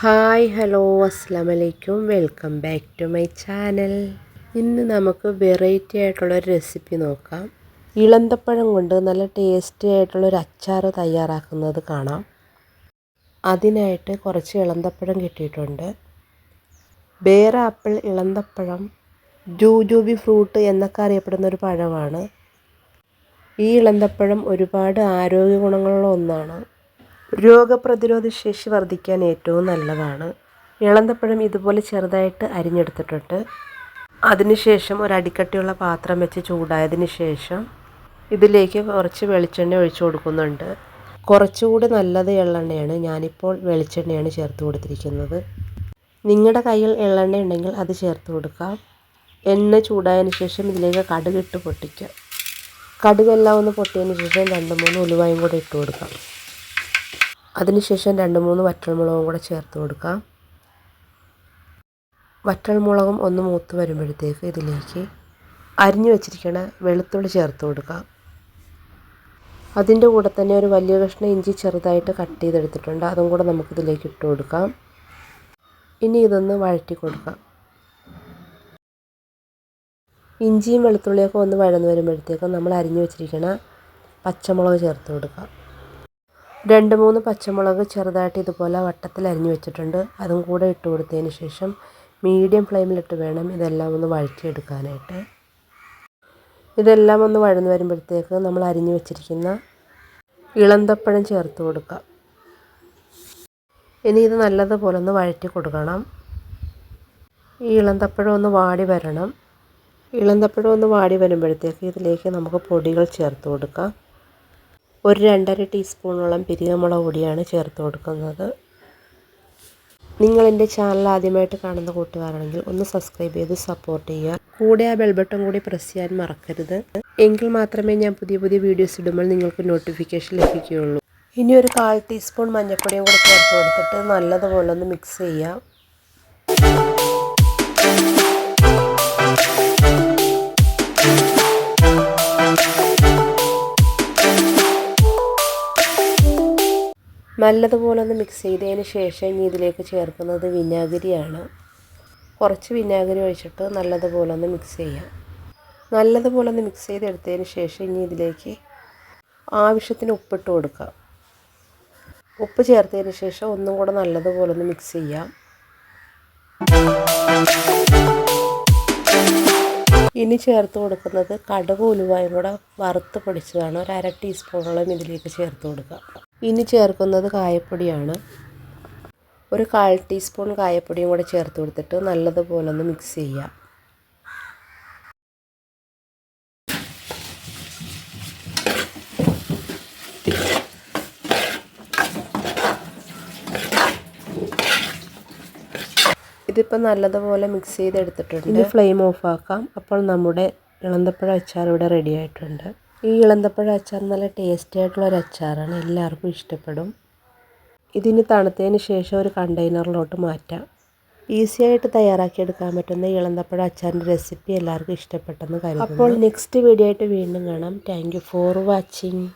Hi hello അസ്സലാമു അലൈക്കും welcome back to my channel. ഇന്ന് നമുക്ക് വെറൈറ്റി ആയിട്ടുള്ളൊരു റെസിപ്പി നോക്കാം. ഇളന്തപ്പഴം കൊണ്ട് നല്ല ടേസ്റ്റി ആയിട്ടുള്ളൊരു അച്ചാർ തയ്യാറാക്കുന്നത് കാണാം. അതിനായിട്ട് കുറച്ച് ഇളന്തപ്പഴം കിട്ടിയിട്ടുണ്ട്. ബേർ ആപ്പിൾ, ഇളന്തപ്പഴം, ജൂജൂബി ഫ്രൂട്ട് എന്നൊക്കെ അറിയപ്പെടുന്ന ഒരു പഴമാണ്. ഈ ഇളന്തപ്പഴം ഒരുപാട് ആരോഗ്യ ഗുണങ്ങളുള്ള ഒന്നാണ്. രോഗപ്രതിരോധ ശേഷി വർദ്ധിക്കാൻ ഏറ്റവും നല്ലതാണ്. ഇളന്തപ്പഴം ഇതുപോലെ ചെറുതായിട്ട് അരിഞ്ഞെടുത്തിട്ടുണ്ട്. അതിനുശേഷം ഒരു അടിക്കട്ടിയുള്ള പാത്രം വെച്ച് ചൂടായതിന് ശേഷം ഇതിലേക്ക് കുറച്ച് വെളിച്ചെണ്ണ ഒഴിച്ചു കൊടുക്കുന്നുണ്ട്. കുറച്ചുകൂടി നല്ലത് എള്ളെണ്ണയാണ്. ഞാനിപ്പോൾ വെളിച്ചെണ്ണയാണ് ചേർത്ത് കൊടുത്തിരിക്കുന്നത്. നിങ്ങളുടെ കയ്യിൽ എള്ളെണ്ണ ഉണ്ടെങ്കിൽ അത് ചേർത്ത് കൊടുക്കാം. എണ്ണ ചൂടായതിന് ശേഷം ഇതിലേക്ക് കടുകിട്ട് പൊട്ടിക്കാം. കടുകെല്ലാം ഒന്ന് പൊട്ടിയതിന് ശേഷം 2-3 ഉലുവയും കൂടെ ഇട്ട് കൊടുക്കാം. അതിനുശേഷം 2-3 വറ്റൽമുളകും കൂടെ ചേർത്ത് കൊടുക്കാം. വറ്റൽമുളകും ഒന്ന് മൂത്ത് വരുമ്പോഴത്തേക്ക് ഇതിലേക്ക് അരിഞ്ഞു വെച്ചിരിക്കുന്ന വെളുത്തുള്ളി ചേർത്ത് കൊടുക്കാം. അതിൻ്റെ കൂടെ തന്നെ ഒരു വലിയ കഷ്ണം ഇഞ്ചി ചെറുതായിട്ട് കട്ട് ചെയ്തെടുത്തിട്ടുണ്ട്. അതും കൂടെ നമുക്കിതിലേക്ക് ഇട്ട് കൊടുക്കാം. ഇനി ഇതൊന്ന് വഴറ്റി കൊടുക്കാം. ഇഞ്ചിയും വെളുത്തുള്ളിയൊക്കെ ഒന്ന് വഴന്ന് വരുമ്പോഴത്തേക്കും നമ്മൾ അരിഞ്ഞു വെച്ചിരിക്കുന്ന പച്ചമുളക് ചേർത്ത് കൊടുക്കാം. 2-3 പച്ചമുളക് ചെറുതായിട്ട് ഇതുപോലെ വട്ടത്തിൽ അരിഞ്ഞു വെച്ചിട്ടുണ്ട്. അതും കൂടെ ഇട്ട് കൊടുത്തതിന് ശേഷം മീഡിയം ഫ്ലെയിമിലിട്ട് വേണം ഇതെല്ലാം ഒന്ന് വഴറ്റിയെടുക്കാനായിട്ട്. ഇതെല്ലാം ഒന്ന് വഴന്ന് വരുമ്പോഴത്തേക്ക് നമ്മൾ അരിഞ്ഞു വെച്ചിരിക്കുന്ന ഇളന്തപ്പഴം ചേർത്ത് കൊടുക്കാം. ഇനി ഇത് നല്ലതുപോലെ ഒന്ന് വഴറ്റി കൊടുക്കണം. ഈ ഇളന്തപ്പഴം ഒന്ന് വാടി വരണം. ഇളന്തപ്പഴം ഒന്ന് വാടി വരുമ്പോഴത്തേക്ക് ഇതിലേക്ക് നമുക്ക് പൊടികൾ ചേർത്ത് കൊടുക്കാം. ഒരു 2.5 ടീസ്പൂണോളം പിരിയമുളക് പൊടിയാണ് ചേർത്ത് കൊടുക്കുന്നത്. നിങ്ങളെൻ്റെ ചാനൽ ആദ്യമായിട്ട് കാണുന്ന കൂട്ടുകാരാണെങ്കിൽ ഒന്ന് സബ്സ്ക്രൈബ് ചെയ്ത് സപ്പോർട്ട് ചെയ്യുക. കൂടെ ആ ബെൽ ബട്ടൺ കൂടി പ്രസ് ചെയ്യാൻ മറക്കരുത്. എങ്കിൽ മാത്രമേ ഞാൻ പുതിയ വീഡിയോസ് ഇടുമ്പോൾ നിങ്ങൾക്ക് നോട്ടിഫിക്കേഷൻ ലഭിക്കുകയുള്ളൂ. ഇനി ഒരു 1/4 ടീസ്പൂൺ മഞ്ഞൾപ്പൊടിയും കൂടി ചേർത്ത് കൊടുത്തിട്ട് നല്ലതുപോലെ ഒന്ന് മിക്സ് ചെയ്യാം. നല്ലതുപോലെ ഒന്ന് മിക്സ് ചെയ്തതിന് ശേഷം ഇനി ഇതിലേക്ക് ചേർക്കുന്നത് വിനാഗിരിയാണ്. കുറച്ച് വിനാഗിരി ഒഴിച്ചിട്ട് നല്ലതുപോലെ ഒന്ന് മിക്സ് ചെയ്യാം. നല്ലതുപോലെ ഒന്ന് മിക്സ് ചെയ്തെടുത്തതിന് ശേഷം ഇനി ഇതിലേക്ക് ആവശ്യത്തിന് ഉപ്പിട്ട് കൊടുക്കാം. ഉപ്പ് ചേർത്തതിന് ശേഷം ഒന്നും കൂടെ നല്ലതുപോലെ ഒന്ന് മിക്സ് ചെയ്യാം. ഇനി ചേർത്ത് കൊടുക്കുന്നത് കടുക് ഉലുവയും കൂടെ വറുത്ത് പൊടിച്ചതാണ്. ഒരു 1/2 ടീസ്പൂണോളം ഇതിലേക്ക് ചേർത്ത് കൊടുക്കുക. ഇനി ചേർക്കുന്നത് കായപ്പൊടിയാണ്. ഒരു 1/4 ടീസ്പൂൺ കായപ്പൊടിയും കൂടെ ചേർത്ത് കൊടുത്തിട്ട് നല്ലതുപോലെ ഒന്ന് മിക്സ് ചെയ്യാം. ഇതിപ്പോൾ നല്ലതുപോലെ മിക്സ് ചെയ്തെടുത്തിട്ടുണ്ട്. ഇനി ഫ്ലെയിം ഓഫ് ആക്കാം. അപ്പോൾ നമ്മുടെ ഇളന്തപ്പഴ അച്ചാർ ഇവിടെ റെഡി ആയിട്ടുണ്ട്. ഈ ഇളന്തപ്പഴ അച്ചാർ നല്ല ടേസ്റ്റി ആയിട്ടുള്ളൊരു അച്ചാറാണ്. എല്ലാവർക്കും ഇഷ്ടപ്പെടും. ഇതിന് തണുത്തതിന് ശേഷം ഒരു കണ്ടെയ്നറിലോട്ട് മാറ്റാം. ഈസി ആയിട്ട് തയ്യാറാക്കിയെടുക്കാൻ പറ്റുന്ന ഇളന്തപ്പഴ അച്ചാറിൻ്റെ റെസിപ്പി എല്ലാവർക്കും ഇഷ്ടപ്പെട്ടെന്ന് കരുതുന്നു. അപ്പോൾ നെക്സ്റ്റ് വീഡിയോ ആയിട്ട് വീണ്ടും കാണാം. Thank you for watching.